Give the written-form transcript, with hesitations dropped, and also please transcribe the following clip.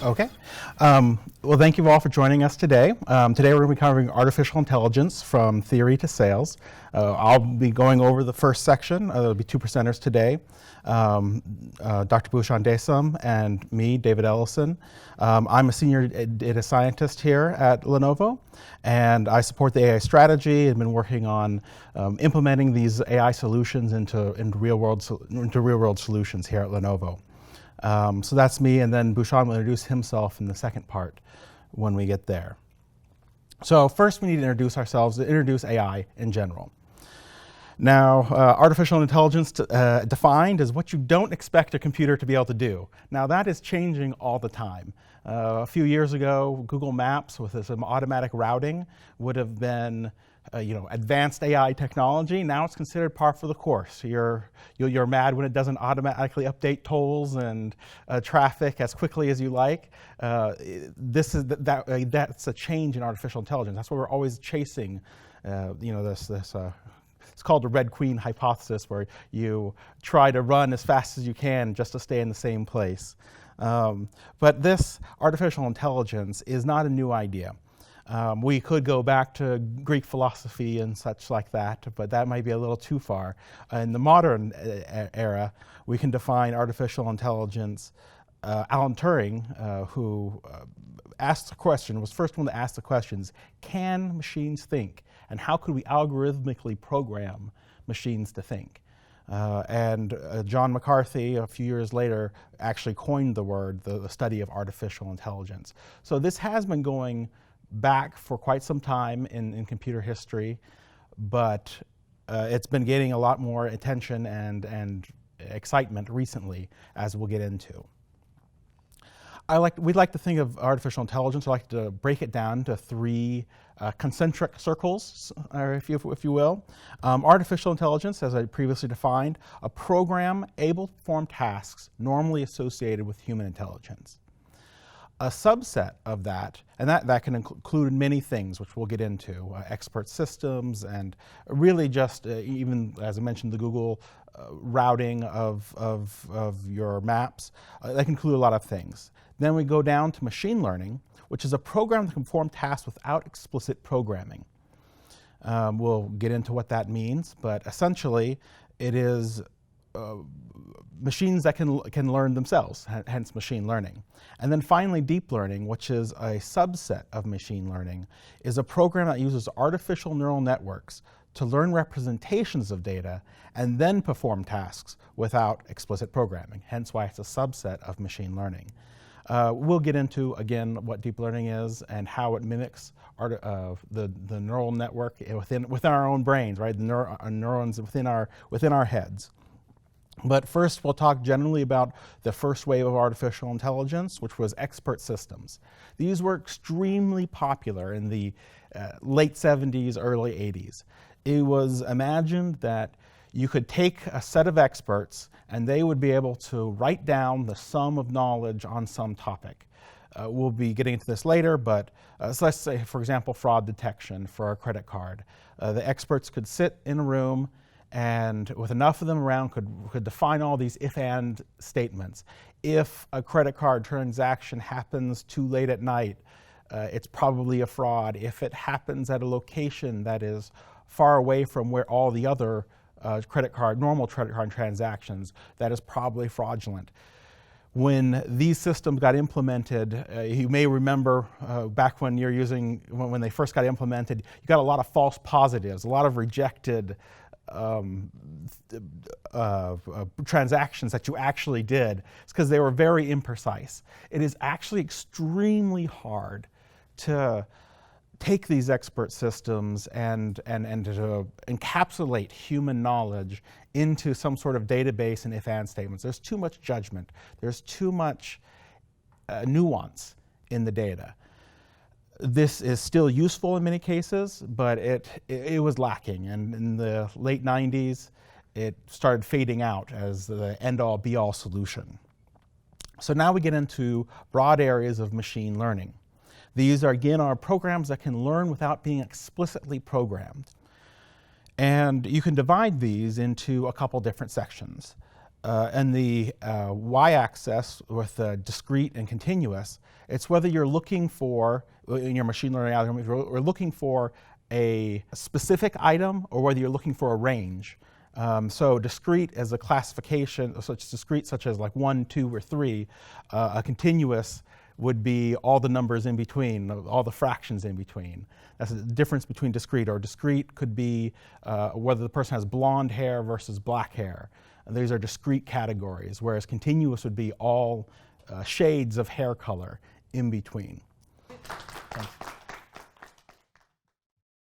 Okay. Well, thank you all for joining us today. Today we're going to be covering artificial intelligence from theory to sales. I'll be going over the first section. There'll be two presenters today, Dr. Bhushan Desam and me, David Ellison. I'm a senior data scientist here at Lenovo, and I support the AI strategy and been working on implementing these AI solutions into real world solutions here at Lenovo. So that's me, and then Bhushan will introduce himself in the second part when we get there. So first we need to introduce ourselves, introduce AI in general. Now, artificial intelligence defined as what you don't expect a computer to be able to do. Now that is changing all the time. A few years ago, Google Maps with some automatic routing would have been advanced AI technology. Now it's considered par for the course. You're mad when it doesn't automatically update tolls and traffic as quickly as you like. That's a change in artificial intelligence. That's what we're always chasing. It's called the Red Queen hypothesis, where you try to run as fast as you can just to stay in the same place. But this artificial intelligence is not a new idea. We could go back to Greek philosophy and such like that, but that might be a little too far. In the modern era, we can define artificial intelligence. Alan Turing, who asked the question, was the first one to ask the questions, can machines think? And how could we algorithmically program machines to think? And John McCarthy, a few years later, actually coined the word, the study of artificial intelligence. So this has been going back for quite some time in computer history, but it's been getting a lot more attention and excitement recently, as we'll get into. We'd like to think of artificial intelligence. I like to break it down to three concentric circles, if you will. Artificial intelligence, as I previously defined, a program able to perform tasks normally associated with human intelligence. A subset of that, and that can include many things, which we'll get into, expert systems, and really just even, as I mentioned, the Google routing of your maps. That can include a lot of things. Then we go down to machine learning, which is a program that can perform tasks without explicit programming. We'll get into what that means, but essentially it is machines that can learn themselves, hence machine learning. And then finally, deep learning, which is a subset of machine learning, is a program that uses artificial neural networks to learn representations of data and then perform tasks without explicit programming, hence why it's a subset of machine learning. We'll get into, again, what deep learning is and how it mimics the neural network within our own brains, right? The neurons within our heads. But first, we'll talk generally about the first wave of artificial intelligence, which was expert systems. These were extremely popular in the late 70s, early 80s. It was imagined that you could take a set of experts and they would be able to write down the sum of knowledge on some topic. We'll be getting into this later, but so let's say, for example, fraud detection for a credit card. The experts could sit in a room and with enough of them around could define all these if-and statements. If a credit card transaction happens too late at night, it's probably a fraud. If it happens at a location that is far away from where all the other normal credit card transactions, that is probably fraudulent. When these systems got implemented, you may remember back when when they first got implemented, you got a lot of false positives, a lot of rejected transactions that you actually did. It's because they were very imprecise. It is actually extremely hard to take these expert systems and to encapsulate human knowledge into some sort of database and if-and statements. There's too much judgment. There's too much nuance in the data. This is still useful in many cases, but it was lacking. And in the late 90s, it started fading out as the end-all, be-all solution. So now we get into broad areas of machine learning. These are, again, programs that can learn without being explicitly programmed. And you can divide these into a couple different sections. and the y-axis with discrete and continuous, it's whether you're looking for, in your machine learning algorithm, we're looking for a specific item or whether you're looking for a range. So discrete as a classification, such as like 1, 2, or 3. A continuous would be all the numbers in between, all the fractions in between. That's the difference between discrete. Or discrete could be whether the person has blonde hair versus black hair. And these are discrete categories, whereas continuous would be all shades of hair color in between. Thanks.